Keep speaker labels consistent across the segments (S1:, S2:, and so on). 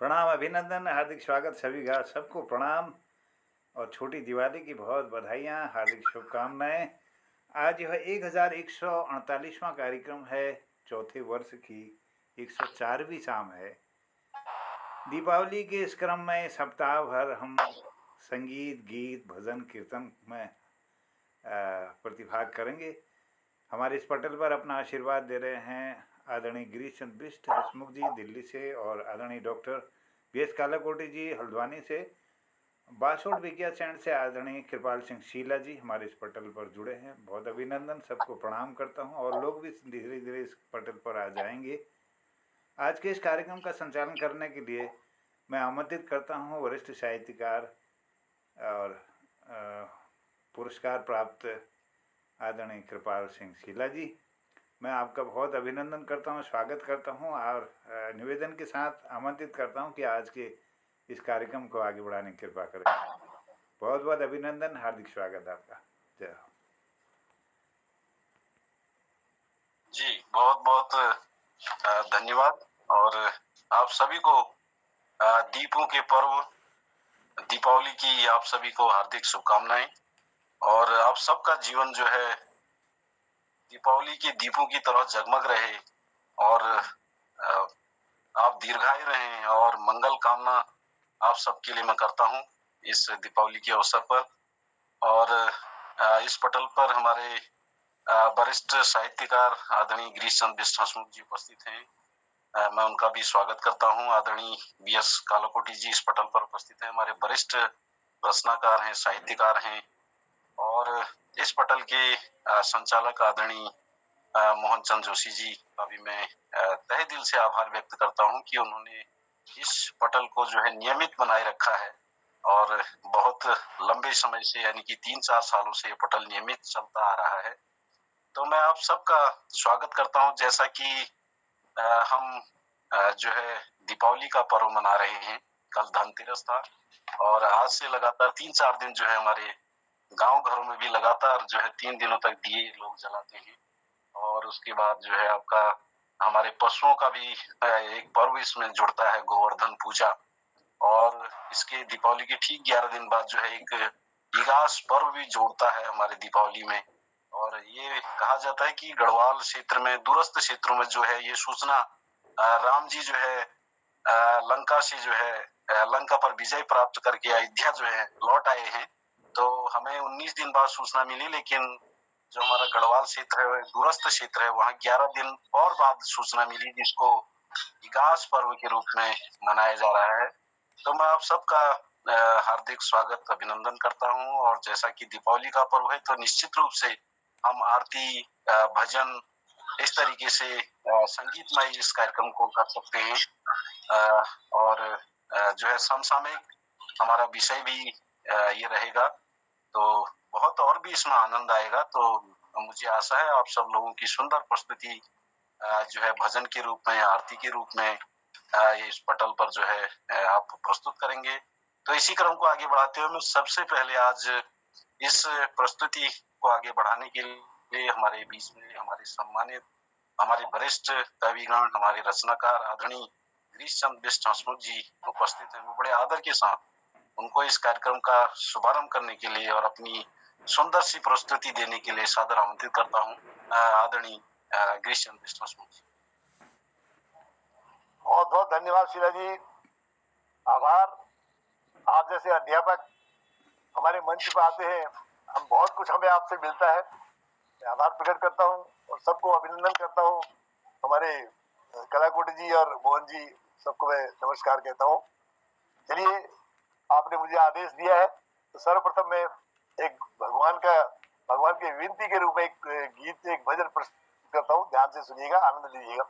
S1: प्रणाम, अभिनंदन, हार्दिक स्वागत सभी का, सबको प्रणाम और छोटी दिवाली की बहुत बधाइयाँ, हार्दिक शुभकामनाएं। आज यह 1148वां कार्यक्रम है, चौथे वर्ष की 104वीं शाम है। दीपावली के इस क्रम में सप्ताह भर हम संगीत, गीत, भजन, कीर्तन में प्रतिभाग करेंगे। हमारे इस पटल पर अपना आशीर्वाद दे रहे हैं आदरणीय गिरीश चंद्र बिष्ट हसमुख जी दिल्ली से और आदरणीय डॉक्टर बी.एस. कालाकोटी जी हल्द्वानी से। बासोड विज्ञा चैन से आदरणीय कृपाल सिंह शीला जी हमारे इस पटल पर जुड़े हैं। बहुत अभिनंदन, सबको प्रणाम करता हूं और लोग भी धीरे धीरे इस पटल पर आ जाएंगे। आज के इस कार्यक्रम का संचालन करने के लिए मैं आमंत्रित करता हूं वरिष्ठ साहित्यकार और पुरस्कार प्राप्त आदरणीय कृपाल सिंह शीला जी। मैं आपका बहुत अभिनंदन करता हूं, स्वागत करता हूं और निवेदन के साथ आमंत्रित करता हूं कि आज के इस कार्यक्रम को आगे बढ़ाने की कृपा करें। बहुत बहुत अभिनंदन, हार्दिक स्वागत आपका। जय हो।
S2: जी बहुत बहुत धन्यवाद और आप सभी को दीपों के पर्व दीपावली की आप सभी को हार्दिक शुभकामनाएं और आप सबका जीवन जो है दीपावली के दीपों की तरह जगमग रहे और आप दीर्घायु रहें और मंगल कामना आप सबके लिए मैं करता हूं इस दीपावली के अवसर पर। और इस पटल पर हमारे वरिष्ठ साहित्यकार आदरणीय गिरीश चंद्र बिष्ट हसमुख जी उपस्थित हैं। मैं उनका भी स्वागत करता हूं। आदरणीय बी.एस. कालाकोटी जी इस पटल पर उपस्थित हैं, हमारे वरिष्ठ रचनाकार हैं, साहित्यकार हैं। और इस पटल के संचालक आदरणीय मोहन चंद जोशी जी का भी मैं तहे दिल से आभार व्यक्त करता हूं कि उन्होंने इस पटल को जो है नियमित बनाए रखा है और बहुत लंबे समय से यानी कि 3-4 सालों से ये पटल नियमित चलता आ रहा है। तो मैं आप सबका स्वागत करता हूं। जैसा कि हम जो है दीपावली का पर्व मना रहे हैं, कल धनतेरस था और आज से लगातार 3-4 दिन जो है हमारे गांव घरों में भी लगातार जो है 3 दिनों तक दिए लोग जलाते हैं। और उसके बाद जो है आपका हमारे पशुओं का भी एक पर्व इसमें जुड़ता है, गोवर्धन पूजा। और इसके दीपावली के ठीक 11 दिन बाद जो है एक इगास पर्व भी जोड़ता है हमारे दीपावली में। और ये कहा जाता है कि गढ़वाल क्षेत्र में, दूरस्थ क्षेत्रों में जो है ये सूचना राम जी जो है लंका से जो है लंका पर विजय प्राप्त करके अयोध्या जो है लौट आए हैं। तो हमें 19 दिन बाद सूचना मिली, लेकिन जो हमारा गढ़वाल क्षेत्र है, दूरस्थ क्षेत्र है, वहाँ 11 दिन और बाद सूचना मिली, जिसको इगास पर्व के रूप में मनाया जा रहा है। तो मैं आप सबका हार्दिक स्वागत अभिनंदन करता हूँ। और जैसा कि दीपावली का पर्व है तो निश्चित रूप से हम आरती, भजन, इस तरीके से संगीतमय इस कार्यक्रम को कर सकते हैं। और जो है समसामयिक हमारा विषय भी ये रहेगा, तो बहुत और भी इसमें आनंद आएगा। तो मुझे आशा है आप सब लोगों की सुंदर प्रस्तुति जो है भजन के रूप में, आरती के रूप में इस पटल पर जो है आप प्रस्तुत करेंगे। तो इसी क्रम को आगे बढ़ाते हुए मैं सबसे पहले आज इस प्रस्तुति को आगे बढ़ाने के लिए हमारे बीच में हमारे सम्मानित, हमारे वरिष्ठ कविगण, हमारे रचनाकार आदरणीय गिरीश चंद्र बिष्ट हसमुख जी उपस्थित हैं। मैं बड़े आदर के साथ उनको इस कार्यक्रम का शुभारंभ करने के लिए और अपनी सुंदर सी प्रस्तुति देने के लिए सादर आमंत्रित करता हूँ। आदरणीय गिरीश चंद्र बिष्ट हसमुख जी।
S3: बहुत बहुत धन्यवाद शीला जी, आभार। आप जैसे अध्यापक हमारे मंच पर आते हैं, हम बहुत कुछ हमें आपसे मिलता है। मैं आभार प्रकट करता हूँ और सबको अभिनंदन करता हूँ। हमारे कलाकोटी जी और मोहन जी, सबको मैं नमस्कार कहता हूँ। चलिए, आपने मुझे आदेश दिया है तो सर्वप्रथम मैं एक भगवान के विनती के रूप में एक गीत, एक भजन प्रस्तुत करता हूँ। ध्यान से सुनिएगा, आनंद लीजिएगा।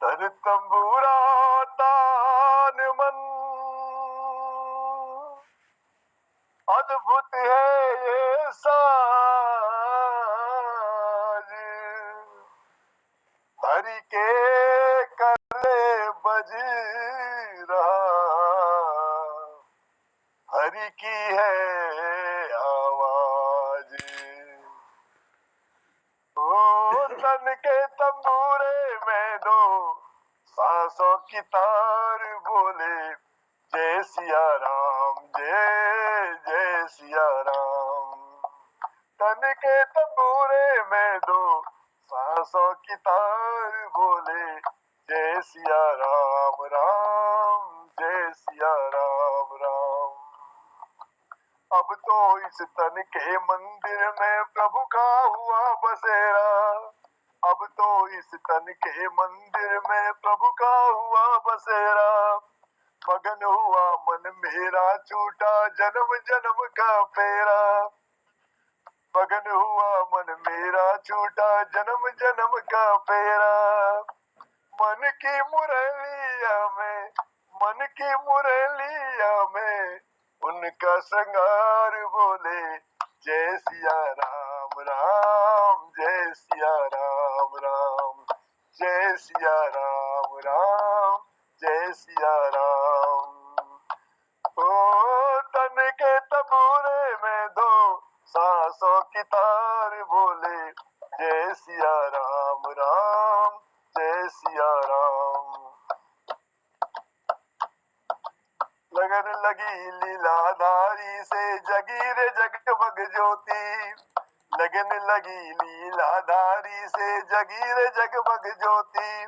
S3: धन तंबूरा तान मन, अद्भुत है ये साज, हरि के करले बज रहा, हरि की है आवाज। ओ तन के तंबूरे में दो सांसों की तार बोल जय सिया राम, जय जय सिया राम। तन के तंबूरे में दो सांसों की तार बोले, जय सिया राम राम, जय सिया राम राम। अब तो इस तन के मंदिर में प्रभु का हुआ बसेरा, अब तो इस तन के मंदिर में प्रभु का हुआ बसेरा। मगन हुआ मन मेरा, छूटा जन्म जन्म का फेरा। मगन हुआ मन मेरा, छूटा जन्म जन्म का फेरा। मन की मुरलिया में, मन की मुरलिया में उनका श्रृंगार बोले, जय सिया राम राम, जय सिया राम राम, जय सिया राम राम, जय सिया राम। ओ तन के तबूरे में दो सांसों की तार बोले, जय सिया राम राम, जय सिया राम। लगन लगी लीलाधारी से जगी रे जगमग ज्योति, लगन लगी लीलाधारी से जगी रे जगमग ज्योति।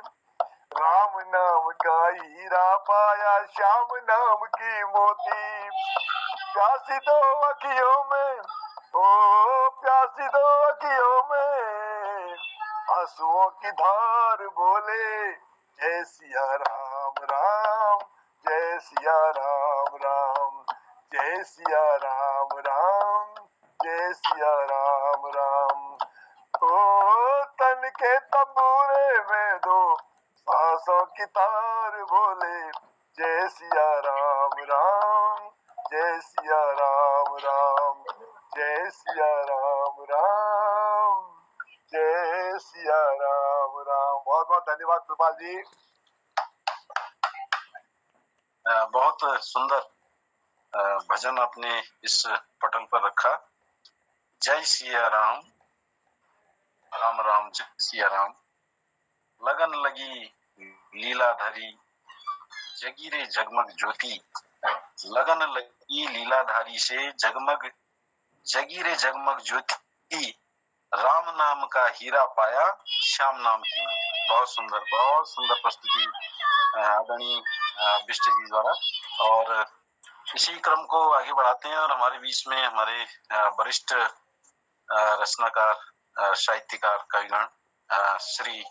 S3: राम नाम का हीरा पाया, श्याम नाम की मोती। प्यासी दो अखियों में, ओ प्यासी दो अखियों में आंसुओं की धार बोले, जय सिया राम राम, जय सिया राम राम, जय सिया राम राम, जय सिया राम राम। ओ तन के तंबूरे में दो सांसों की तार बोले, जय सिया राम राम, जय सिया राम राम, जय सिया राम राम, जय सिया राम राम। बहुत बहुत धन्यवाद कृपाल जी।
S2: बहुत सुंदर भजन आपने इस पटल पर रखा। जय सिया राम, राम राम जय सिया राम। लगन लगी लीलाधारी, जगी रे जगमग ज्योति। लगन लगी लीलाधारी से जगमग, जगी रे जगमग ज्योति। राम नाम का हीरा पाया, श्याम नाम की मोती। बहुत सुंदर प्रस्तुति आदरणीय बिष्ट जी द्वारा। और इसी क्रम को आगे बढ़ाते हैं और हमारे बीच में हमारे वरिष्ठ रचनाकार, साहित्यकार, कविगण श्री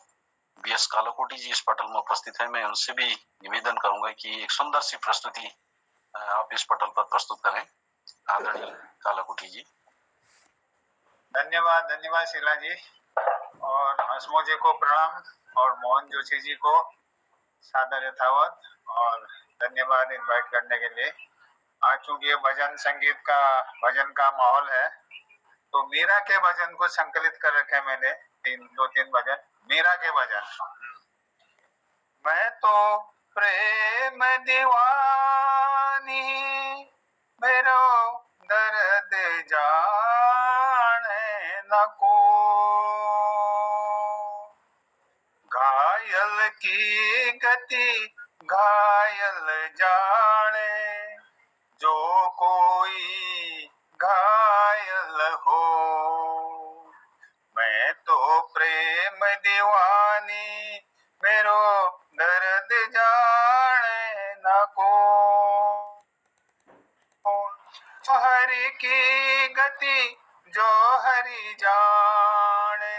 S2: बी.एस. कालाकोटी जी इस पटल में उपस्थित है। मैं उनसे भी निवेदन करूंगा कि एक सुंदर सी प्रस्तुति आप इस पटल पर प्रस्तुत करें। आदरणीय कालाकोटी जी।
S1: धन्यवाद, धन्यवाद शीला जी, और हसमो जी को प्रणाम, और मोहन जोशी जी को सादर यथावत, और धन्यवाद इनवाइट करने के लिए। आज चूंकि ये भजन संगीत का, भजन का माहौल है, तो मीरा के भजन को संकलित कर रखे मैंने, दो तीन भजन मीरा के भजन। मैं तो प्रेम दीवानी, मेरो दर्द जाने न को। घायल की गति घायल जाने, जो कोई घायल हो। मैं तो प्रेम दीवानी, मेरो दर्द जाने न को। हरि की गति जो हरि जाने,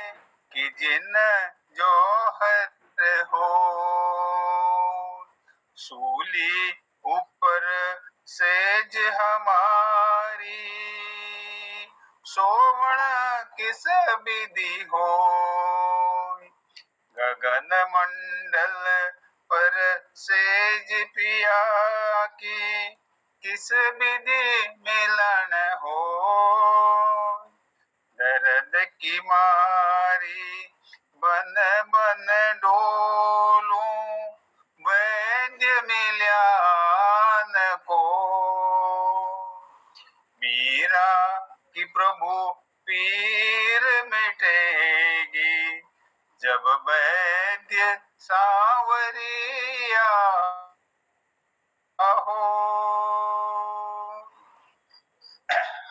S1: कि जिन जो हर हो। सूली ऊपर सेज हमारी, सोवण किस विधि हो। गगन मंडल पर सेज पिया की, किस विधि मिलन हो। दर्द की मारी बन बन डोलूं, वैद्य मिल्या न को। मीरा की प्रभु पीर मिटेगी, जब वैद्य सांवरिया
S4: हो।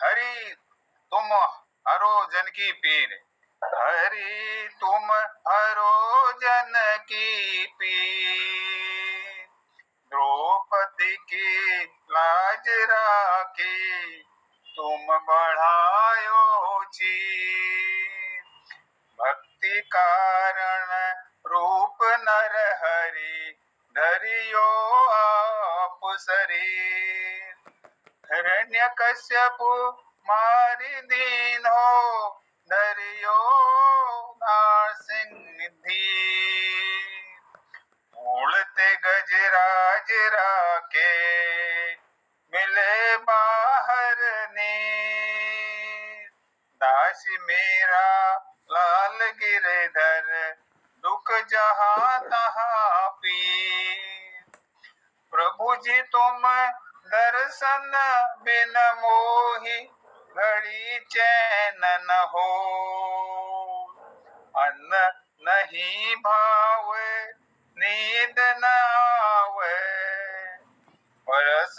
S4: हरि तुम हरो जन की पीर, हरि तुम हरो जन की पीर। द्रौपदी की लाज राखी, तुम बढ़ायो चीर। भक्ति कारण रूप नर हरि, धरियो आप शरीर। हिरण्यकश्यपु मारि दीन्हो, धरियो नारसिंह धीर। उड़ते गजराज राके, मिले बाहर नीर। दासी मेरा लाल गिरधर, दुख जहाँ तहाँ पीर। प्रभु जी तुम दर्शन बिन मोहि, घड़ी चैन न हो। अन्न नहीं भावे, नींद न आवे, परस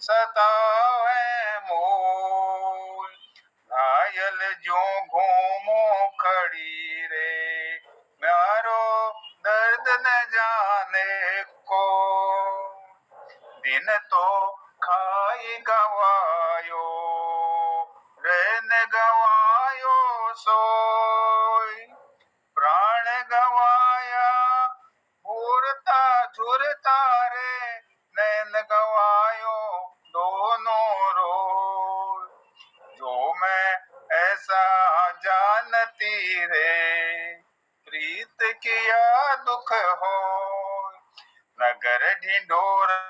S4: सतावे मोल। घायल जो घूमो खड़ी रे, म्यारो दर्द न जाने को। दिन तो खाई गवायो, रैन गवायो सोई। प्राण गवाया भूरता झुरता रे, नैन गवायो दोनों रोय। जो मैं ऐसा जानती रे, प्रीत किया दुख हो। नगर ढिंढोरा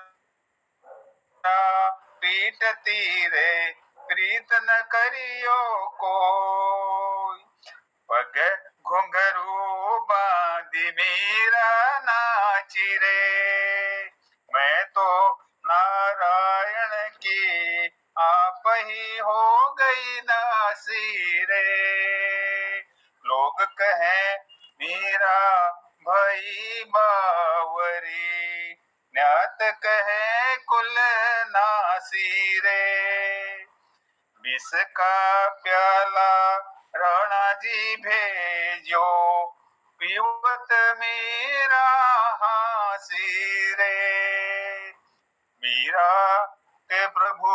S4: पीटती रे, प्रीत न करियो कोई। पग घुंघरू बांधी मीरा नाची रे, मैं तो नारायण की आप ही हो गई दासी रे। लोग कहें मीरा भई बावरी, न्यात कहे कुल नासी रे। विष का प्याला राणा जी भेजो, पीवत मीरा हासी रे। मीरा के प्रभु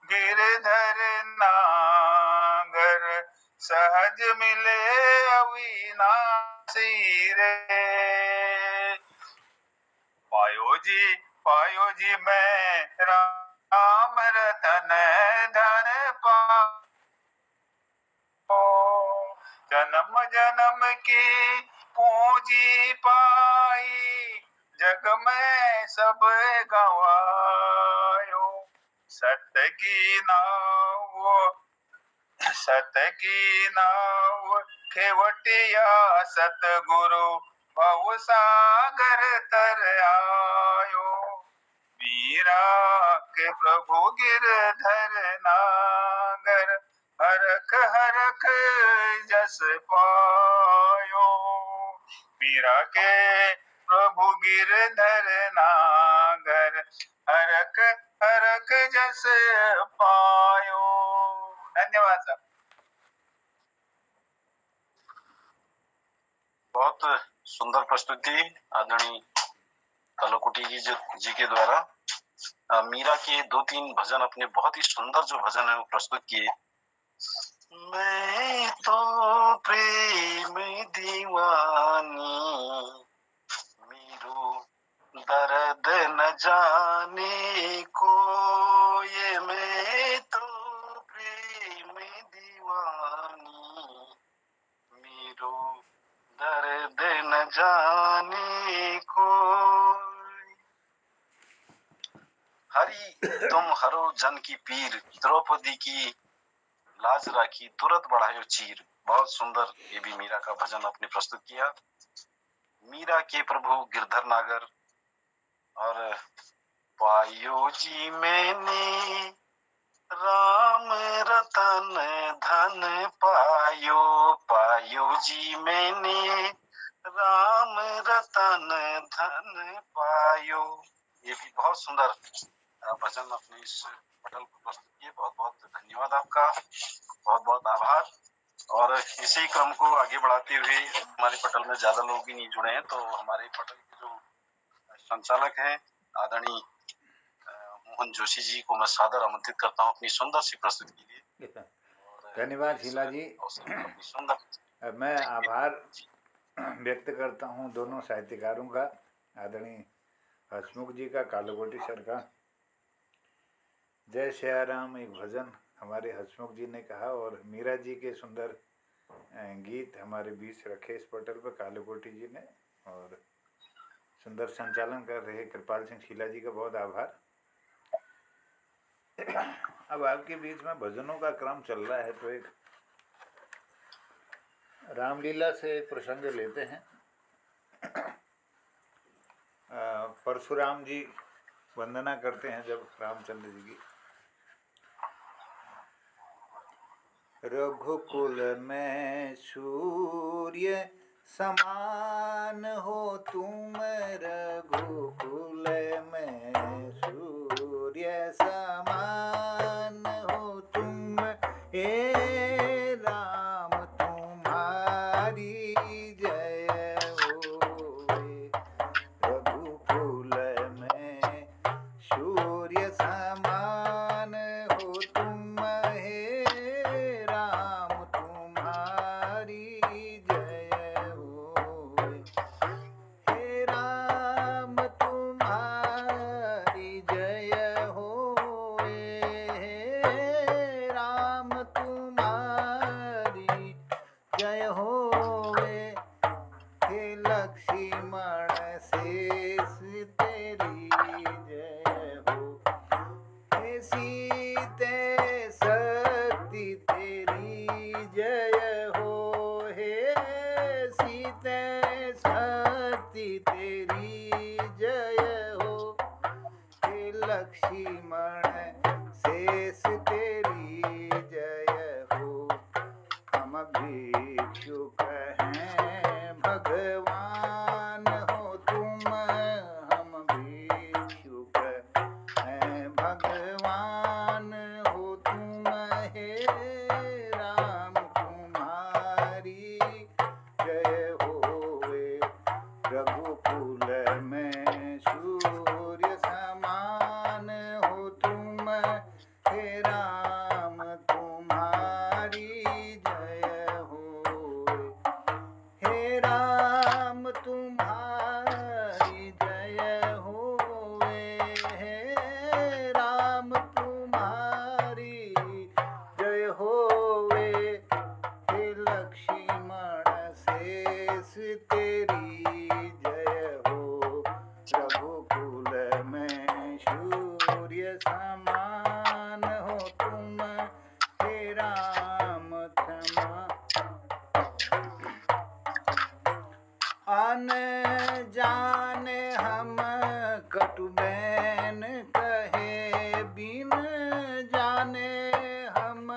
S4: गिरधर नागर, सहज मिले अविनाशी रे। पायो जी मैं राम रतन धन पाओ। जन्म जन्म की पूंजी पाई, जग में सब गवायो। सत्य की नाव खेवटिया सतगुरु, भव सागर तर आयो। मीरा के प्रभु गिरधर नागर, हरख हरख जस पायो। मीरा के प्रभु गिरधर नागर, हरख हरख जस पायो। धन्यवाद साहब।
S2: बहुत सुंदर प्रस्तुति आदरणीय कलकुटी जी के द्वारा। मीरा के 2-3 भजन अपने बहुत ही सुंदर जो भजन है वो प्रस्तुत किए। मैं तो प्रेम दीवानी, मीरू दर्द न जाने को। ये मैं तो प्रेम दीवानी, मीरू दर्द न जाने को। हरि तुम हरो जन की पीर, द्रौपदी की लाज राखी, तुरंत बढ़ायो चीर। बहुत सुंदर ये भी मीरा का भजन आपने प्रस्तुत किया। मीरा के प्रभु गिरधर नागर। और पायो जी मैंने राम रतन धन पायो, पायो जी मैंने राम रतन धन पायो। ये भी बहुत सुंदर भजन अपने इस पटल को प्रस्तुत किए। बहुत बहुत धन्यवाद आपका, बहुत बहुत आभार। और इसी क्रम को आगे बढ़ाते हुए, हमारे पटल में ज्यादा लोग भी नहीं जुड़े हैं, तो हमारे पटल के जो संचालक हैं आदरणीय मोहन जोशी जी को मैं सादर आमंत्रित करता हूँ अपनी सुंदर सी प्रस्तुति के लिए।
S1: धन्यवाद शीला जी।
S2: अपनी सुंदर
S1: मैं आभार व्यक्त करता हूँ दोनों साहित्यकारों का, आदरणीय हसमुख जी का, कालूकोटी सर का। जय श्या राम एक भजन हमारे हसमुख जी ने कहा, और मीरा जी के सुंदर गीत हमारे बीच रखे इस पटल पर कालूकोटी जी ने, और सुंदर संचालन कर रहे कृपाल सिंह शीला जी का बहुत आभार। अब आपके बीच में भजनों का क्रम चल रहा है, तो एक रामलीला से एक प्रसंग लेते हैं। परशुराम जी वंदना करते हैं जब रामचंद्र जी की। रघुकुल में सूर्य समान हो तुम, रघुकुल में सूर्य समान हो तुम, हे राम तुम्हारी जय होवे। रघुकुल में सूर्य समान हो तुम, हे राम तुम्हारी जय होवे। हे राम तुम्हारी जय होवे, हे राम तुम्हारी जय होवे। हे लक्ष्मण शेष तेरी जय हो, हे सीते शक्ति तेरी जय हो, हे सीते शक्ति तेरी जय हो। हे लक्ष्मण शेष तेरी जय हो। हम भिक्षुक हैं भगवान हो तुम, हम भिक्षुक हैं भगवान हो तुम, हे राम तुम्हारी जय होवे। रघुकुल में सूर्य समान हो तुम, हे राम तुम्हारी जय होवे। हे राम तुम्हारी जय होवे, हे राम तुम्हारी जय होवे। हे लक्ष्मण शेष तेरी जय हो। रघुकुल में सूर्य समान हो तुम, हे राम क्षमा। आन जाने हम कटुबैन कहे, बिन जाने हम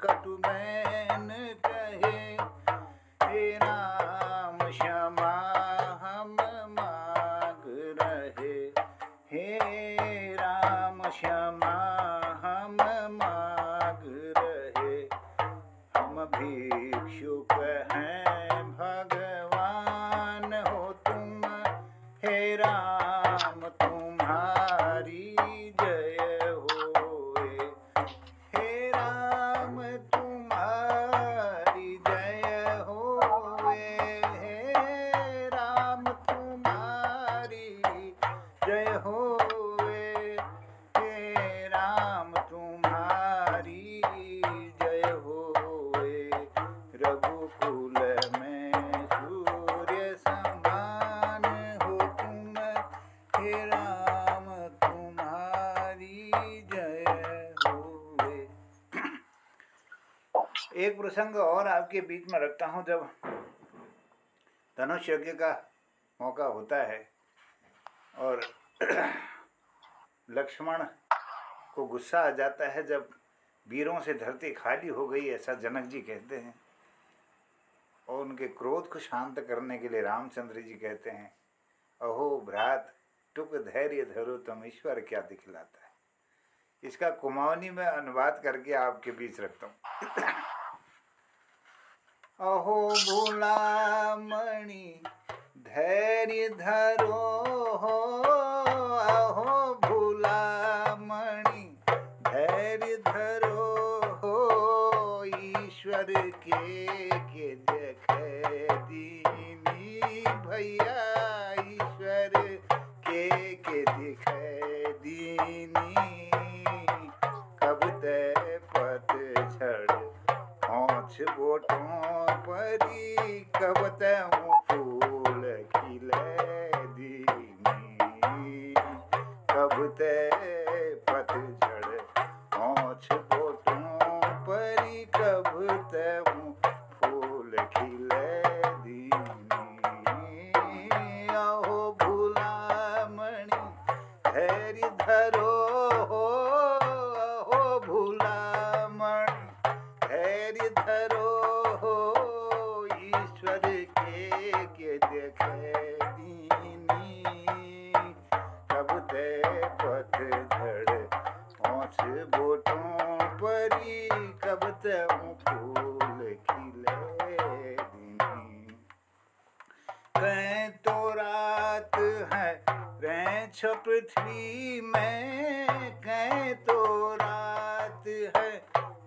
S1: कटुबैन कहे। हे राम क्षमा हम मांग रहे, हे राम क्षमा हम मांग रहे। हम भिक्षुक हैं भगवान हो तुम, हे राम तुम्हारी जय होवे। हे राम तुम्हारी जय होवे, हे राम तुम्हारी जय होवे। हे राम तुम्हारी जय होवे। रघुकुल में सूर्य समान हो तुम, हे राम तुम्हारी जय होवे। एक प्रसंग और आपके बीच में रखता हूँ। जब धनुष यज्ञ का मौका होता है और लक्ष्मण को गुस्सा आ जाता है, जब वीरों से धरती खाली हो गई ऐसा जनक जी कहते हैं, और उनके क्रोध को शांत करने के लिए रामचंद्र जी कहते हैं, अहो भ्रात टुक धैर्य धरो तुम ईश्वर क्या दिखलाता है। इसका कुमाऊनी में अनुवाद करके आपके बीच रखता हूँ। अहो भूला मणि धैर्य धरो हो, अहो भूला मणि धैर्य धरो हो, ईश्वर के देख दीनी भैया, ईश्वर के दिख दीनी। कब तय पतझड़ होंठ बोटों परी, कब तय फूल खिले दीनी। कब तय पतझड़ होंठ बोटों परी, कब तय फूल खिले दीनी। अहो भूला मणि धैर्य धरो हो, अहो भूला मणि धैर्य धरो हो, ईश्वर के देख दीनी। कब तय पतझड़ होंठ बोटों परी, कब तय फूल खिले दीनी। कहीं तो रात है रैंछ पृथ्वी में, कहीं तो रात है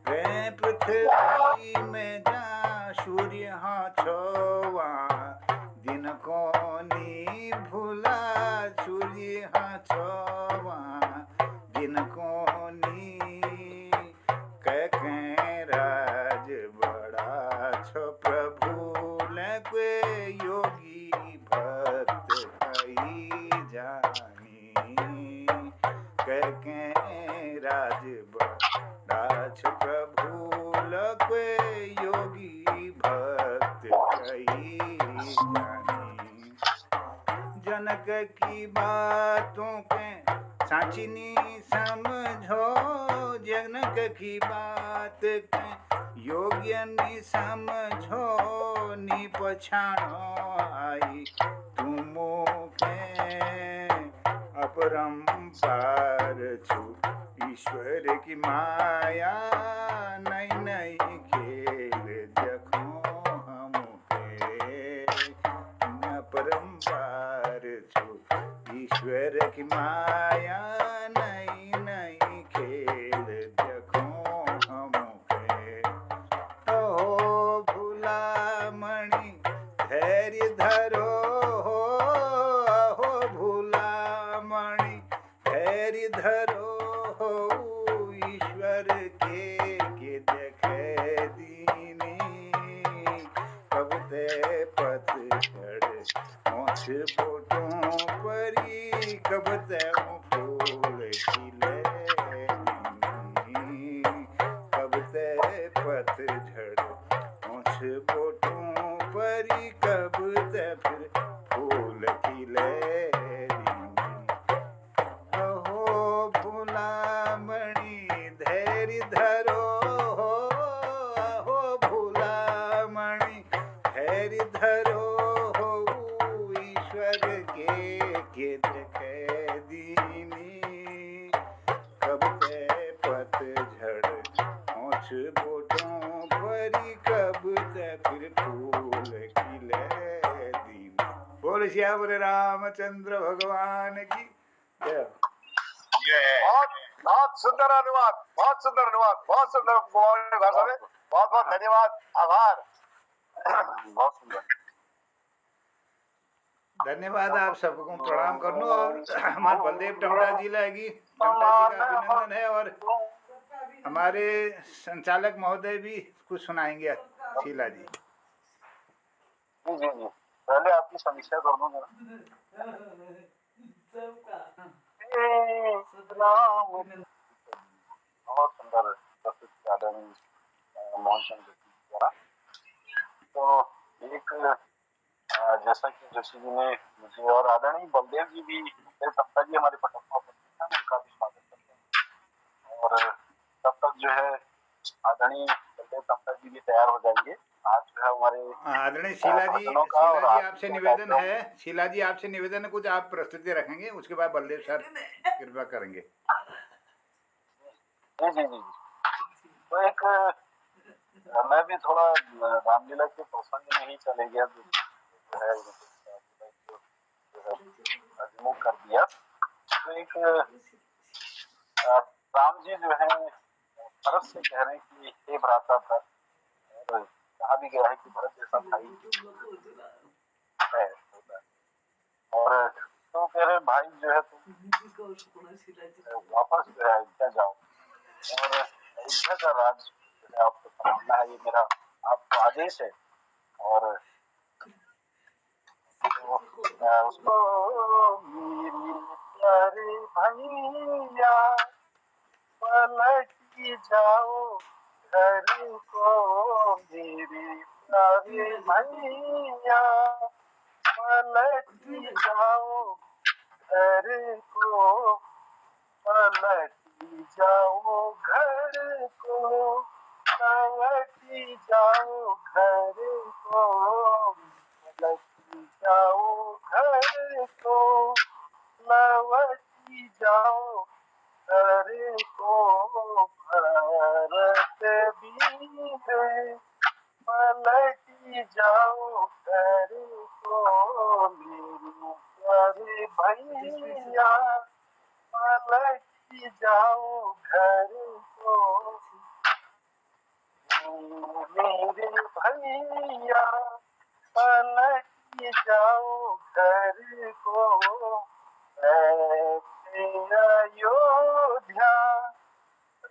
S1: रैं पृथ्वी में, जहाँ सूर्य हाँ छवा दिन को नी भूला, सूर्य हाँ छवा दिन को नी। कह राज बड़ा छो प्रभु लगे, योगी भक्त कही जानी। कह राज बड़ा छो प्रभु लगे, योगी भक्त कही जानी। जनक की बातों के साचिनी समझो, जनक की बात के योग्य नि समझो, नि पछाणो आई तुम के अपरंपार छु। ईश्वर की माया नई नई खेल देखो हम के, अपरंपार छु। ईश्वर की माया नई नई खेल देखो हम के। ओ भूला मणि धैर्य धरो हो, हो भूला मणि धैर्य धरो हो, ईश्वर के देख दीनी। कब ते पतझड़ होंठ बोटों परी, कब ते फूल खिले दीनी। कब ते पतझड़ होंठ बोटों परी, कब ते फिर फूल खिले दीनी। अहो भूला मणि धैर्य धरो हो, अहो भूला मणि धैर्य धरो हो, ईश्वर के देख दीनी। कब ते पतझड़ होंठ बोटों परी, कब ते फिर फूल खिले दीनी। बोल श्याम रामचंद्र भगवान की जय।
S3: बहुत बहुत सुंदर अनुवाद, बहुत सुंदर अनुवाद, बहुत सुंदर कुमाऊनी भाषा में। बहुत बहुत धन्यवाद, आभार।
S2: बहुत सुंदर।
S1: धन्यवाद, आप सबको प्रणाम करनो। और हमारे बलदेव टमटा जी लगी, टमटा जी का अभिनंदन है। और हमारे संचालक महोदय भी कुछ सुनाएंगे, शीला जी।
S2: जी जी जी, पहले आपकी समीक्षा कर दूं जरा। बहुत सुंदर प्रस्तुति आदरणीय मोहन चंद्र जी द्वारा। तो एक जैसा कि जोशी जी ने मुझे और आदरणीय बलदेव जी भी, बलदेव टमटा जी हमारे पटक में उपस्थित हैं, उनका भी स्वागत करते हैं। और तब तक जो है आदरणीय बलदेव टमटा जी भी तैयार हो जाएंगे।
S3: आज जो है हमारे
S1: आदरणीय
S3: भजनों का और
S1: आपसे
S3: आरती का
S1: निवेदन
S3: कार्यक्रम।
S1: है, शीला जी आपसे निवेदन है, कुछ आप प्रस्तुति रखेंगे, उसके बाद बलदेव सर कृपा करेंगे।
S3: जी जी जी। तो एक मैं भी थोड़ा रामलीला के प्रसंग में ही चले गया, जो है अभिमुख कर दिया। तो एक राम जी जो है भरत से कह रहे हैं कि हे भ्राता भरत, और कहा भी गया है कि भरत जैसा भाई है, और तो कह रहे भाई जो है तुम वापस जो है अयोध्या जाओ, और अयोध्या का राज जो है आपको संभालना है, ये मेरा आपको आदेश है। और उसको मेरी प्यारे भैया पलट जाओ घर को, मेरी प्यारे भैया पलट जाओ घर को, पलट जाओ घर को, पलट जाओ घर को, पलट जाओ घर को, लौट जाओ घर को, भारत वीर पलट जाओ घर को, मेरे प्यारे भैया पलट जाओ घर को, मेरे भैया पलट जाओ घर को, ऐसे अयोध्या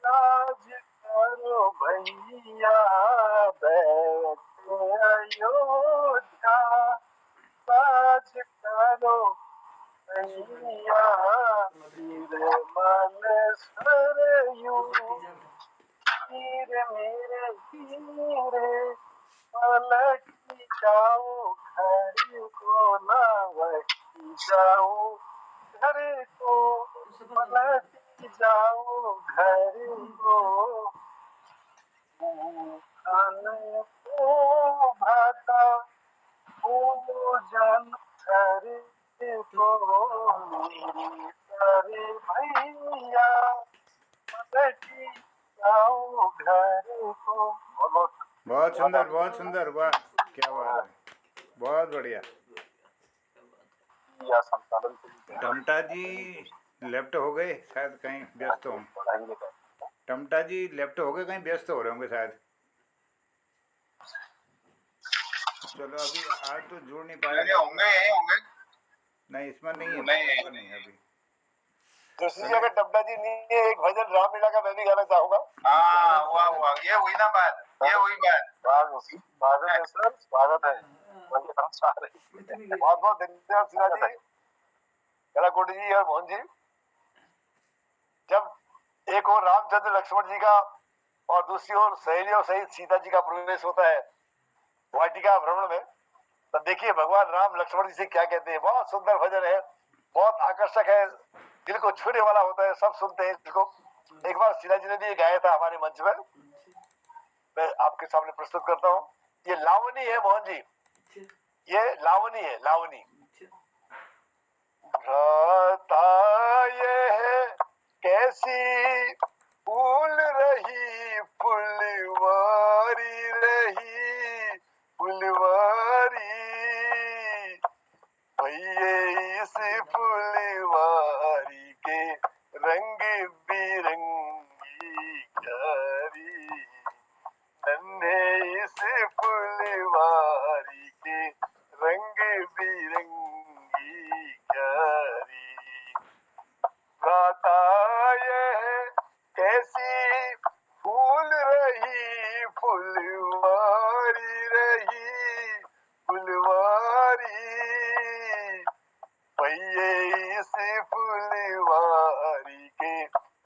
S3: राज करो भैया, बैठे अयोध्या राज करो भैया, वीर मन सरयू वीर मेरे वीर पलट जाओ घर को, लौट जाओ घर को, पलट जाओ घर को, खाने को भाता भोजन घर को, मेरे प्यारे भैया पलट जाओ घर को।
S1: बहुत सुंदर, बहुत सुंदर, वाह क्या बात है, बहुत बढ़िया।
S3: या संचालन के लिए
S1: टमटा जी लेफ्ट हो गए, शायद कहीं व्यस्त हो।
S3: बढ़ाएंगे।
S1: टमटा जी लेफ्ट हो गए, कहीं व्यस्त हो रहे होंगे शायद। चलो अभी आज तो जुड़ नहीं पाए
S4: होंगे
S1: नहीं, इसमें नहीं है,
S4: नहीं।
S1: नहीं अभी।
S3: दूसरी जगह टप्पा जी नहीं है, एक भजन रामलीला का मैं भी गाना चाहूंगा।
S4: हाँ हुआ ये हुई ना बात, ये हुई बात।
S3: स्वागत है सर, स्वागत है। बहुत बहुत धन्यवाद सिन्हा जी, कलाकोटी जी और मोहन जी। जब एक और रामचंद्र लक्ष्मण जी का और दूसरी ओर सहेलियों सहित सीता जी का प्रवेश होता है वाटिका भ्रमण में, तब देखिए भगवान राम लक्ष्मण जी से क्या कहते हैं। बहुत सुंदर भजन है, बहुत आकर्षक है, दिल को छूने वाला होता है, सब सुनते हैं इसको। एक बार शीला जी ने भी गाया था हमारे मंच में, मैं आपके सामने प्रस्तुत करता हूँ। ये लावनी है मोहन जी, ये लावनी है, लावनी। ये है कैसी फूल रही फुलवारी रही फुलवारी, भैये इस फुलवारी के रंग बिरंगी क्यारी, नन्हे इस फुलवारी के रंग बिरंगी क्यारी, गाता यह कैसी फूल रही फुलवारी रही फुलवारी, भैये इस फुलवारी के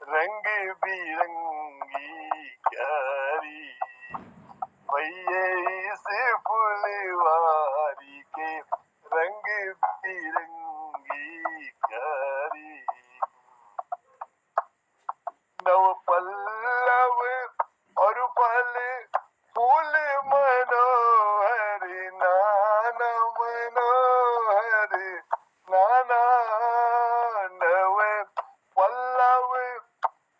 S3: रंग बिरंगी क्यारी, भैये इस फुलवारी के रंग बिरंगी क्यारी, नव पल्लव और फल फूल मनो नाना नवे पल्लव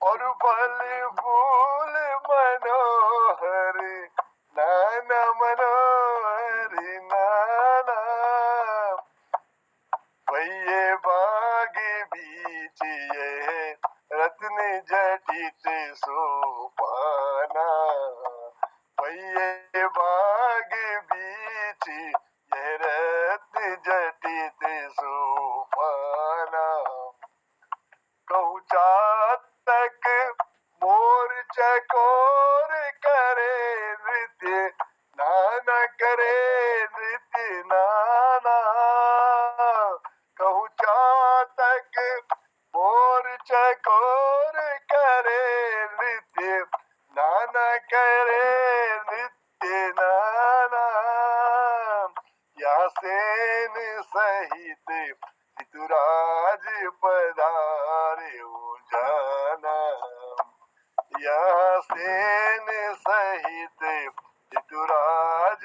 S3: और फल फूल मनोहर नाना मनोहर नाना भैये बाग बीच ये रत्न जटित सोपाना भैये बाग बीच ये रत्न जटित सोपाना कहूँ चातक मोर चकोर करे नृत्य नाना करे नृत्य नाना कहूँ चातक मोर चकोर करे नृत्य नाना करे नृत्य नाना या सेन सहित ऋतुराज पधारे जाना यह सेन सहित ऋतुराज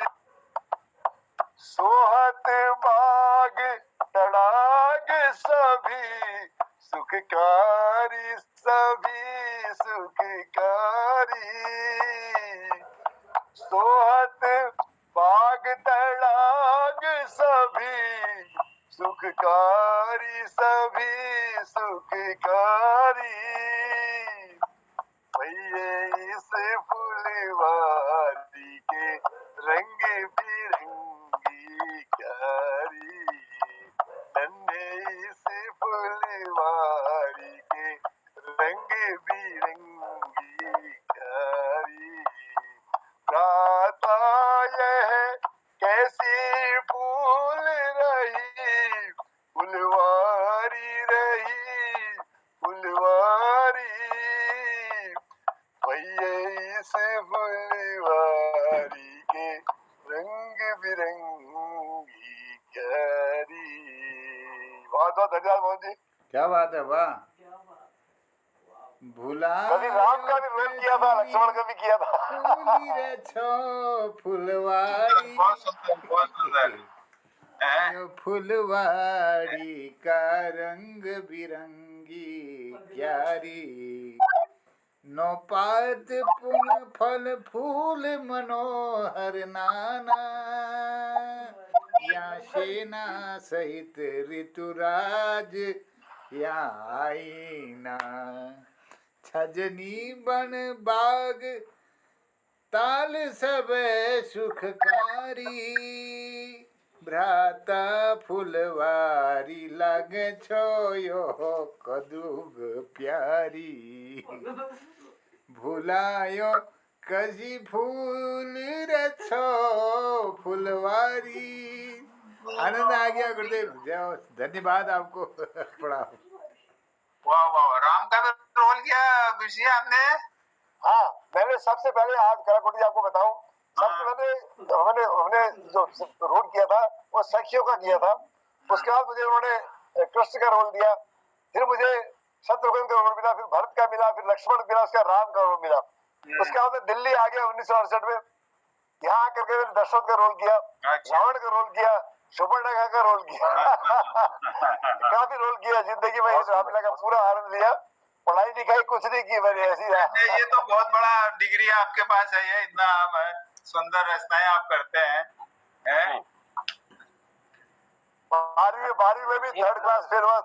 S3: सोहत बाग तड़ाग सभी सुखकारी सभी सुखकारी सोहत बाग तड़ाग सभी सुखकारी सभी सुखकारी भैये इस फुलवारी के रंग बिरंगी क्यारी नन्हे इस फुलवारी के रंग बिरंगी क्यारी राता यह कैसी फूल रही फुलवारी रही फुलवारी भैये इस फुलवारी के रंग बिरंगी क्यारी। बहुत बहुत धन्यवाद मोहन जी।
S1: क्या बात है, वाह। भूला
S3: कभी राम का भी रोल किया था, लक्ष्मण का भी किया था।
S1: फूली रे छो फुलवारी
S4: बहुत सुंदर बहुत सुंदर हैं?
S1: यो फुलवारी का रंग बिरंगी क्यारी नो पात पुन फल फूल मनोहर नाना या सेना सहित ऋतुराज या आईना छजनी बन बाग ताल सब सुखकारी भ्राता फुलवारी लागे छो यो कदुग प्यारी भुलायो कजी फूल रे छो फुलवारी। आनंद आ गया गुरुदेव, धन्यवाद आपको। प्रणाम।
S4: वाह वाह, राम का भी रोल किया बिरसिया आपने?
S3: हाँ, मैंने सबसे पहले आज कराकोटी आपको बताऊं, सबसे पहले हमने जो रोल किया था वो सखियों का किया था। उसके बाद मुझे उन्होंने कृष्ण का रोल दिया, फिर मुझे शत्रुघ्न का रोल मिला, फिर भरत का मिला, फिर लक्ष्मण मिला, उसका राम का रोल मिला। उसके बाद मैं दिल्ली आ गया 1968 में। यहाँ आकर के मैंने दशरथ का रोल किया, रावण का रोल किया, सुपर्णखा का रोल किया। काफी रोल किया जिंदगी में, रामलीला का पूरा आनंद लिया। पढ़ाई लिखाई कुछ नहीं की मैंने, ऐसी
S4: ये तो बहुत बड़ा डिग्री आपके पास है, ये इतना आप सुंदर रचनाएं आप करते हैं, हैं?
S3: 12वीं में भी थर्ड क्लास फेल हुआ।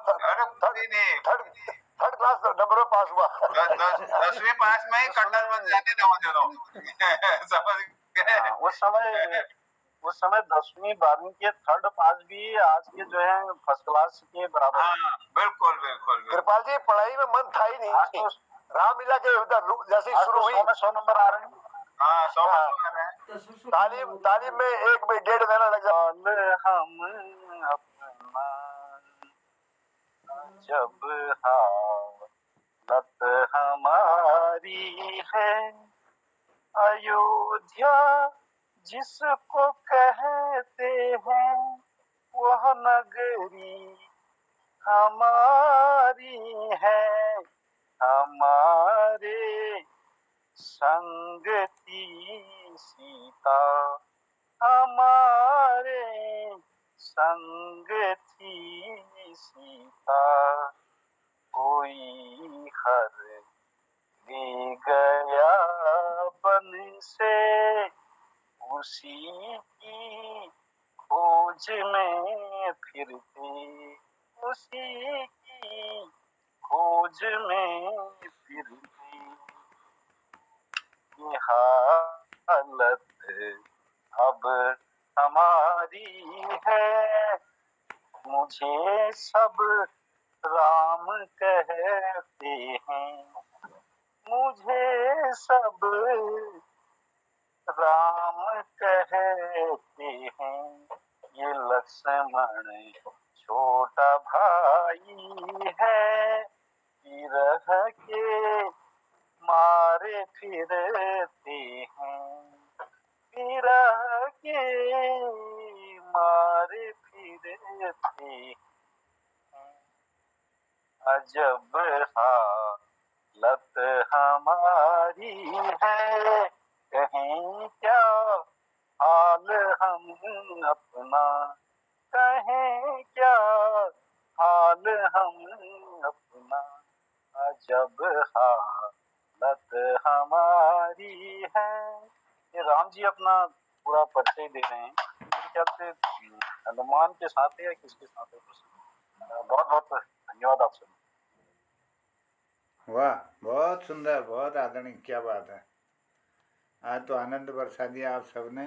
S3: थर्ड क्लास नंबर में पास हुआ।
S4: 10वीं पास में ही कटल बन जाते थे मुझे तो। समझ गए?
S2: उस समय 10वीं 12वीं के थर्ड पास भी आज के जो है फर्स्ट क्लास के बराबर।
S4: हाँ, बिल्कुल बिल्कुल।
S3: कृपाल जी, पढ़ाई में मन था ही नहीं। रामलीला के जैसे शुरू हुई
S2: 100 नंबर आ रहे हैं।
S4: हाँ, 100 नंबर आ रहे हैं।
S3: तालीम में 1-1.5 महीना लग जाता।
S2: हम अपना जब हालत हमारी है अयोध्या जिसको कहते हैं वह नगरी हमारी है, हमारे संगती सीता हमारे संगती सीता कोई हर ले गया बन से, उसी की खोज में फिरते, उसी की खोज में फिरते। ये हालत अब हमारी है, मुझे सब राम कहते हैं, मुझे सब राम कहते हैं। ये लक्ष्मण छोटा भाई है, रह के मारे फिरते हैं, रह के मारे फिरते हैं। अजब हालत हमारी है, कहीं क्या हाल हम अपना, कहें क्या हाल हम अपना। अजब हालत हमारी है। ये राम जी अपना पूरा परिचय दे रहे हैं, मेरे ख्याल से हनुमान के साथ है या किसके साथ है। बहुत बहुत धन्यवाद आप सभी।
S1: वाह, बहुत सुंदर, बहुत आदरणीय, क्या बात है। आज तो आनंद बरसा दिया आप सबने।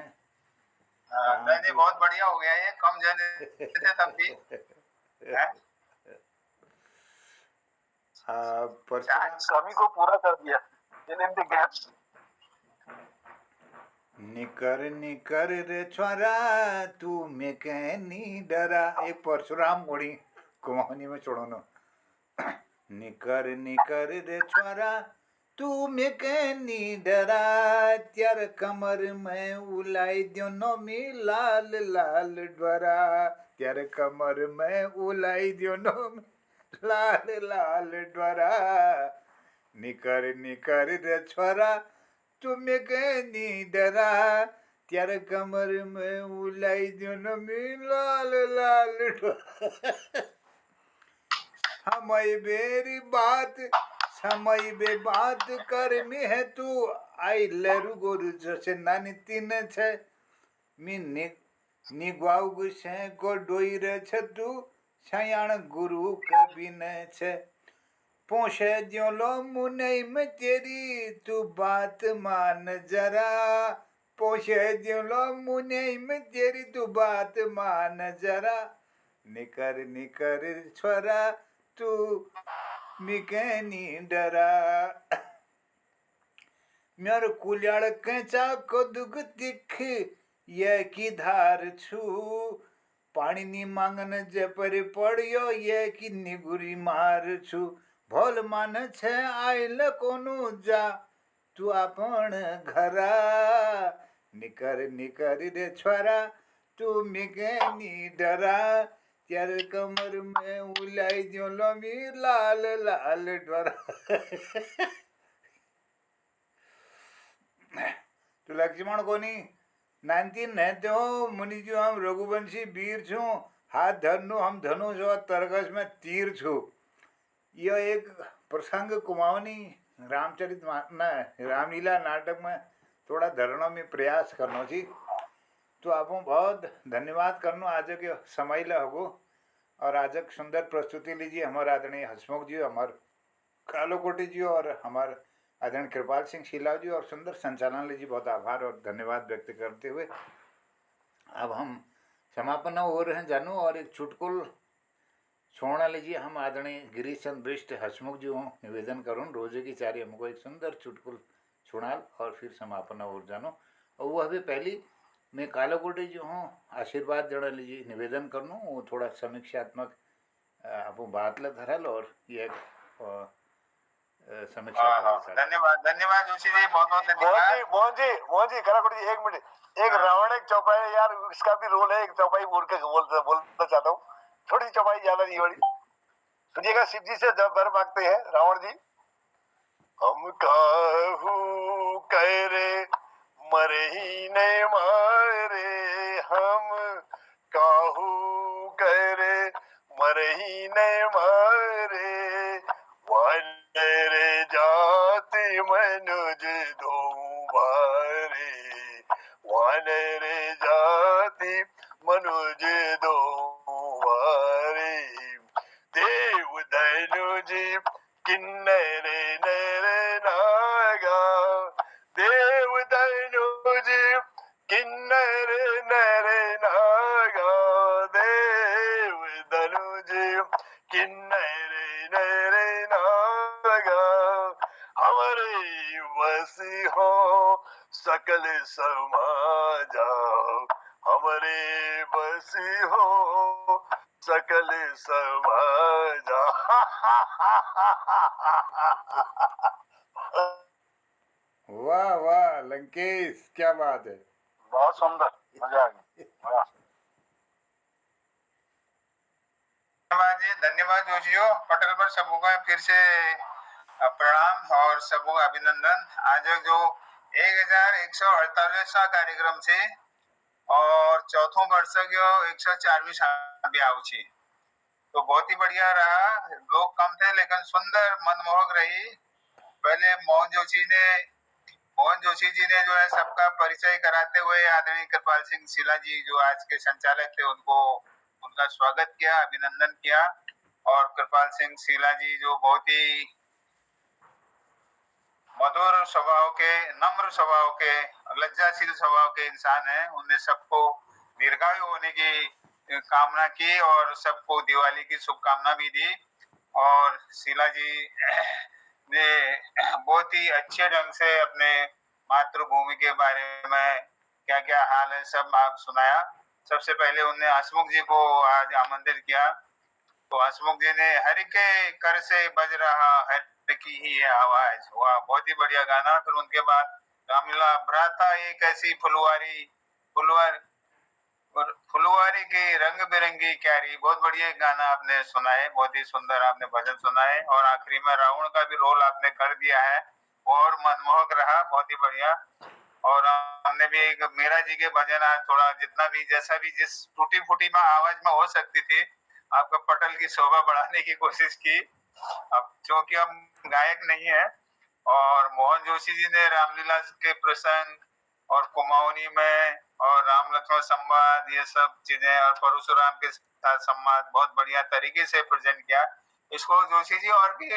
S4: नहीं नहीं, बहुत बढ़िया हो गया ये, कम जन थे तब भी हैं?
S2: कमी को पूरा कर दिया।
S1: निकर निकर रे छोरा तू में कहनी डरा, एक परशुराम घोड़ी कुमाऊनी में छोड़ो। निकर निकर रे छोरा तू में कहनी डरा, त्यार कमर में उलाई दो नो मी लाल लाल डरा, त्यार कमर में उलाई दो नो मी लाल लाल डरा। निकर निकर रे छोरा तुम्हें कहनी डरा, त्यार कमर में उलाई दो नो मी लाल लाल डरा। समय बेरी बात समय बे बात कर में है तू आई लरु गोरु जसे नानी तीन छे मी निगवाउ गुसे को डोई रे छे तू छयाण गुरु कभी न छे, पोषे ज्योलो मुने में तेरी तू बात मान जरा, पोषे ज्योलो मुने में तेरी तू बात मान जरा। निकर निकर छोरा तू मिकनी डरा, म्यार कुल्याड़ कैचा को दुग दिख ये की धार छू, पानी नी मांगन जपर पड़ियो ये की निगुरी मार छू, भोल मान छे आइल कोनु जा तू अपन घरा। निकर निकर रे छोरा तू मिकनी डरा, त्यार कमर में उलाई दो लोमी लाल लाल डरा। तो लक्ष्मण कोनी नानती न तो मुनि जो हम रघुवंशी वीर छू, हाथ धरनु हम धनुष और तरकस में तीर छू। यह एक प्रसंग कुमाऊनी रामचरित रामलीला नाटक में थोड़ा धरणों में प्रयास करनो छी। तो आपको बहुत धन्यवाद करनो आज के समय लगो और आज सुंदर प्रस्तुति लीजिए हमारे आदरणीय हसमुख जी, हमारे कालोकोटी जी और हमारे आदरणीय कृपाल सिंह शीला जी, और सुंदर संचालन लीजिए। बहुत आभार और धन्यवाद व्यक्त करते हुए अब हम समापन हो रहे हैं जानू, और एक चुटकुल छोड़ना लीजिए। हम आदरणीय गिरीश चंद्र बिष्ट हसमुख जी हूँ निवेदन करूँ रोजे की चारी हमको एक सुंदर चुटकुल सुनाल और फिर समापन और जानो। और वह भी पहली मैं कालोकोटी जो हूँ आशीर्वाद जड़ा लीजिए निवेदन करनू, वो थोड़ा समीक्षात्मक आप बात ल धरल और ये समीक्षा।
S4: धन्यवाद धन्यवाद जोशी जी, बहुत बहुत धन्यवाद।
S3: मोहन जी कालाकोटी जी, एक मिनट, एक रावण एक चौपाई यार, इसका भी रोल है, एक चौपाई बोल के बोलना चाहता हूँ, थोड़ी चौपाई ज्यादा नहीं बड़ी। सुनिएगा, शिव जी से जब वर मांगते हैं रावण जी, हम काहू कह रे मरे ही नहीं मारे, हम काहू कह रे मरे मरही ने मारे वानर जाति मनुज दो मारे वानर जाति मनुज दो मारे देव धनुज किन्नर नर नागा देव धनुज किन्नर नर नागा देव धनुज किन्नर नर नागा हमारे बस हो सकल समाजा हमारे बस हो सकल समाजा
S1: वाह वाह लंकेश, क्या बात है।
S3: बहुत सुंदर, मजा आ गया। वाह।
S4: धन्यवाद जी, धन्यवाद जोशियो। पटल पर सबको फिर से प्रणाम और सबको अभिनंदन। आज जो 1148वां कार्यक्रम से और चौथों वर्ष जो 104वीं शादी आउची, तो बहुत ही बढ़िया रहा। लोग कम थे लेकिन सुंदर मनमोहक रही। पहले मोहन जोशी जी ने जो है सबका परिचय कराते हुए आदरणीय कृपाल सिंह शीला जी जो आज के संचालक थे उनको उनका स्वागत किया, अभिनंदन किया। और कृपाल सिंह शीला जी जो बहुत ही मधुर स्वभाव के, नम्र स्वभाव के, लज्जाशील स्वभाव के इंसान हैं, उनने सबको दीर्घायु होने की कामना की और सबको दिवाली की शुभकामना भी दी। और शीला जी ने बहुत ही अच्छे ढंग से अपने मातृभूमि के बारे में क्या क्या हाल है सब आप सुनाया। सबसे पहले उनने हसमुख जी को आज आमंत्रित किया, तो हसमुख जी ने हरि के कर से बज रहा हरि की ही है आवाज, वाह बहुत ही बढ़िया गाना। फिर उनके बाद रामलीला भ्राता एक ऐसी फुलवारी की रंग बिरंगी क्यारी, बहुत बढ़िया गाना आपने सुनाए, बहुत ही सुंदर आपने भजन सुनाए। और आखिरी में रावण का भी रोल आपने कर दिया है और मनमोहक रहा, बहुत ही बढ़िया। और हमने भी एक मीरा जी के भजन आज थोड़ा जितना भी जैसा भी जिस टूटी फूटी में आवाज में हो सकती थी आपका पटल की शोभा बढ़ाने की कोशिश की। अब क्योंकि हम गायक नहीं है। और मोहन जोशी जी ने रामलीला के प्रसंग और कुमाऊनी में और राम लक्ष्मण संवाद ये सब चीजें और परशुराम के साथ संवाद बहुत बढ़िया तरीके से प्रेजेंट किया। इसको जोशी जी और भी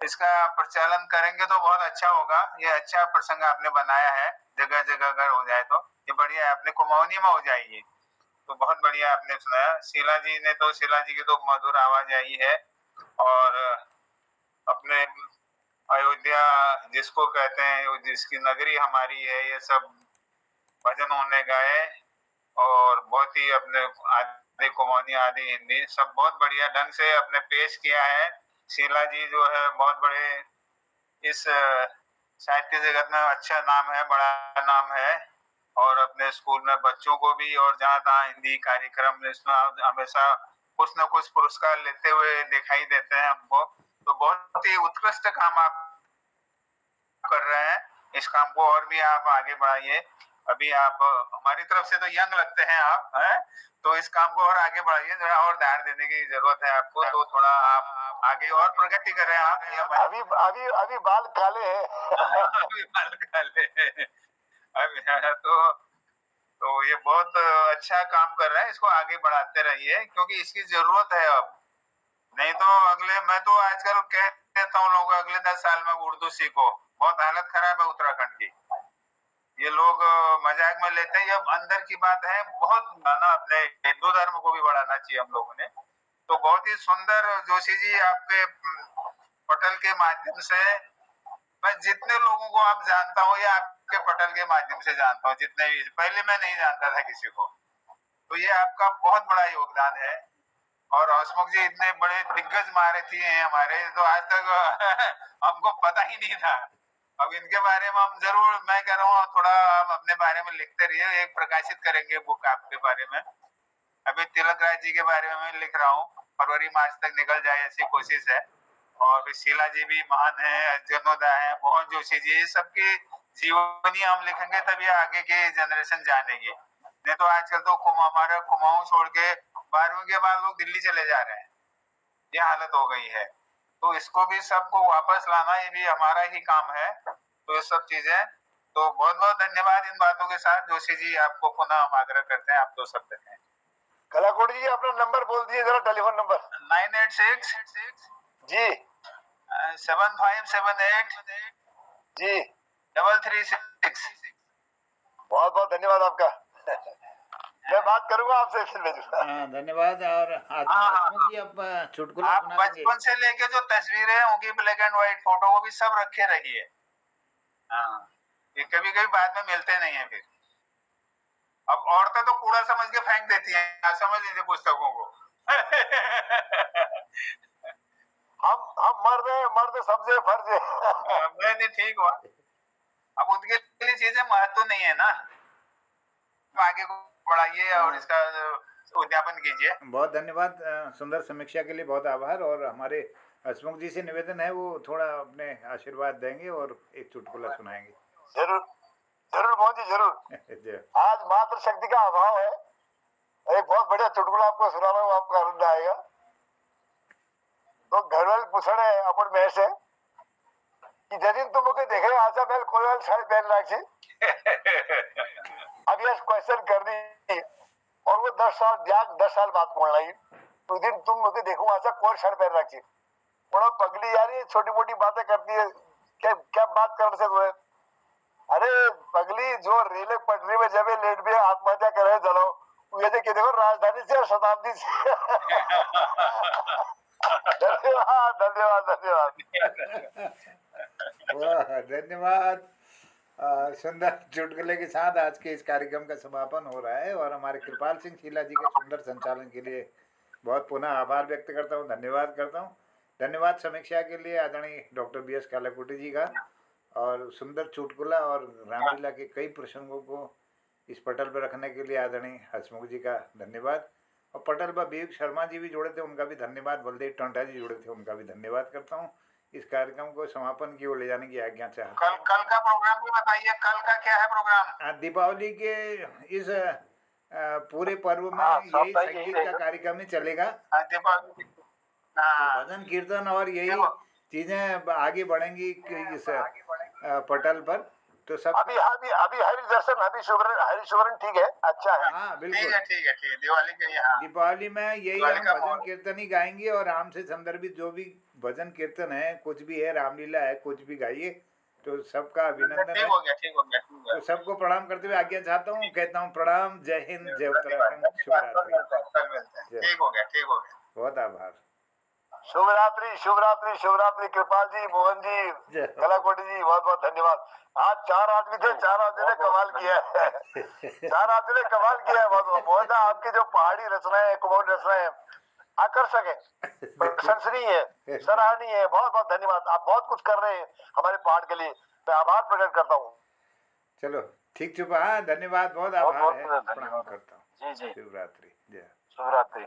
S4: इसका प्रचालन करेंगे तो बहुत अच्छा होगा। ये अच्छा प्रसंग आपने बनाया है, जगह जगह अगर हो जाए तो ये बढ़िया है। अपने कुमाऊनी में हो जाएगी तो बहुत बढ़िया आपने सुनाया। शीला जी की तो मधुर आवाज आई है। और अपने अयोध्या जिसको कहते हैं, जिसकी नगरी हमारी है, ये सब भजन उन्होंने गाए। और बहुत ही अपने आदि कुमाऊनी आदि हिंदी सब बहुत बढ़िया ढंग से अपने पेश किया है। शीला जी जो है बहुत बड़े इस साहित्य जगत में अच्छा नाम है, बड़ा नाम है। और अपने स्कूल में बच्चों को भी और जहाँ तहाँ हिंदी कार्यक्रम इसमें हमेशा कुछ न कुछ पुरस्कार लेते हुए दिखाई देते हैं हमको। तो बहुत ही उत्कृष्ट काम आप कर रहे हैं, इस काम को और भी आप आगे बढ़ाइए। अभी आप हमारी तरफ से तो यंग लगते हैं आप, हैं? तो इस काम को और आगे बढ़ाइए, थोड़ा और ध्यान देने की जरूरत है आपको। तो थोड़ा आप आगे और प्रगति करें आप।
S3: अभी अभी अभी बाल काले हैं।
S4: अभी बाल काले हैं। अभी तो ये बहुत अच्छा काम कर रहे हैं, इसको आगे बढ़ाते रहिए क्योंकि इसकी जरूरत है अब। नहीं तो अगले, मैं तो आजकल कह देता हूँ लोगों को अगले 10 साल में उर्दू सीखो, बहुत हालत खराब है उत्तराखंड की। ये लोग मजाक में लेते हैं, ये अंदर की बात है। बहुत ना अपने हिंदू धर्म को भी बढ़ाना चाहिए हम लोगों ने। तो बहुत ही सुंदर जोशी जी, आपके पटल के माध्यम से मैं जितने लोगों को आप जानता हूँ या आपके पटल के माध्यम से जानता हूँ, जितने भी, पहले मैं नहीं जानता था किसी को, तो ये आपका बहुत बड़ा योगदान है। और हसमुख जी इतने बड़े दिग्गज महारथी हैं हमारे, तो आज तक हमको पता ही नहीं था। अब इनके बारे में हम जरूर, मैं कह रहा हूँ थोड़ा आप अपने बारे में लिखते रहिए, एक प्रकाशित करेंगे बुक आपके बारे में। अभी तिलक राज जी के बारे में मैं लिख रहा हूँ, फरवरी मार्च तक निकल जाए ऐसी कोशिश है। और फिर शीला जी भी महान है, जनोदा है, मोहन जोशी जी, सबकी जीवनी हम लिखेंगे तभी आगे की जनरेशन जानेगी। नहीं तो आजकल तो हमारा कुमाऊं छोड़ के 12वीं के बाद लोग दिल्ली चले जा रहे हैं, ये हालत हो गई है। तो इसको भी सबको वापस लाना ये भी हमारा ही काम है। तो ये सब चीजें, तो बहुत बहुत धन्यवाद। इन बातों के साथ जोशी जी आपको पुनः हम आग्रह करते हैं, आप 2 शब्द कहें।
S3: कलाकोटी जी अपना नंबर बोल दिए जरा, टेलीफोन नंबर।
S4: 986
S3: जी
S4: 7578
S3: जी
S4: 336।
S3: बहुत बहुत धन्यवाद आपका। मैं बात करूंगा आपसे फिर भेजूंगा।
S1: हाँ, धन्यवाद। और हसमुख जी अब चुटकुला
S4: आप
S1: सुना देंगे।
S4: बचपन से लेके जो तस्वीरें हैं उनकी ब्लैक एंड व्हाइट फोटो वो भी सब रखे रहिए। हाँ, ये कभी कभी बाद में मिलते नहीं है फिर। अब औरतें तो कूड़ा समझ के फेंक देती हैं, समझ लीजिए पुस्तकों को।
S3: हम मर्द सबसे फर्ज है।
S4: नहीं ठीक हुआ। अब उनके लिए चीजें महत्व नहीं है ना, आगे को बढ़ाइए और इसका उद्यापन कीजिए।
S1: बहुत धन्यवाद। सुंदर समीक्षा के लिए बहुत आभार। और हमारे हसमुख जी से निवेदन है वो थोड़ा अपने आशीर्वाद देंगे और एक चुटकुला सुनाएंगे।
S3: जरूर जरूर मोहन जी जरूर। आज मातृ शक्ति का अभाव है, एक बहुत बढ़िया चुटकुला आपको सुना रहा हूँ, आपको आनंद आएगा। तो घर वाले पूछ रहे हैं अपन में से कि जदिन तुम मुझे देखे आशा पहले कोई वाली साड़ी पहन रखी। अब ये क्वेश्चन कर दी और वो 10 साल बाद कौन लाई तो दिन तुम मुझे देखूं आशा कोई शर्ट पहन रखी। बड़ा पगली यार ये छोटी मोटी बातें करती है, क्या क्या बात कर से तुम्हें। अरे पगली जो रेल पटरी में जब लेट भी आत्महत्या करे चलो ये देखो राजधानी से और शताब्दी से। धन्यवाद धन्यवाद धन्यवाद।
S1: वाह, धन्यवाद। सुंदर चुटकुले के साथ आज के इस कार्यक्रम का समापन हो रहा है और हमारे कृपाल सिंह शीला जी के सुंदर संचालन के लिए बहुत पुनः आभार व्यक्त करता हूँ, धन्यवाद करता हूँ। धन्यवाद समीक्षा के लिए आदरणीय डॉक्टर BS कालाकोटी जी का, और सुंदर चुटकुला और रामलीला के कई प्रसंगों को इस पटल पर रखने के लिए आदरणीय हसमुख जी का धन्यवाद। और पटल पर विवेक शर्मा जी भी जुड़े थे, उनका भी धन्यवाद। बलदेव टोंटा जी जुड़े थे, उनका भी धन्यवाद करता हूँ। इस कार्यक्रम को समापन की ओर ले जाने की आज्ञा चाहता हूँ।
S4: कल का प्रोग्राम भी बताइए, कल का क्या है प्रोग्राम?
S1: दीपावली के इस पूरे पर्व में यही संगीत का कार्यक्रम ही चलेगा।
S4: दीपावली
S1: तो भजन कीर्तन और यही चीजें आगे बढ़ेंगी इस पटल पर। तो सब
S3: अभी हरिदर्शन हरिशुवरण ठीक है, अच्छा है।
S1: हाँ बिल्कुल
S4: ठीक है दिवाली के यहाँ
S1: दीपावली में यही हम भजन कीर्तन ही गाएंगे और राम से संदर्भित जो भी भजन कीर्तन है, कुछ भी है, रामलीला है, कुछ भी गाइए। तो सबका अभिनंदन है।
S4: ठीक हो गया।
S1: तो सबको प्रणाम करते हुए आज्ञा चाहता हूँ, कहता हूँ प्रणाम, जय हिंद, जय उत्तराखंड, शुभरात्रि।
S4: ठीक हो गया।
S1: बहुत आभार।
S3: शुभरात्रि कृपाल जी, मोहन जी, कलाकोटी जी, बहुत बहुत धन्यवाद। आज 4 आदमी थे, 4 आदमी ने कमाल किया है। 4 आदमी ने कमाल किया है। बहुत मोहन आपकी जो पहाड़ी रचनाएं, कुमाऊनी रचनाएं आकर्षक है, प्रशंसनीय है, सराहनीय है। बहुत बहुत धन्यवाद। आप बहुत कुछ कर रहे हैं हमारे पहाड़ के लिए, मैं आभार प्रकट करता हूँ।
S1: चलो ठीक चुप। हाँ धन्यवाद, बहुत आभार है, प्रणाम करता हूँ।
S3: जी
S1: शुभरात्रि। जय।
S3: शुभरात्रि।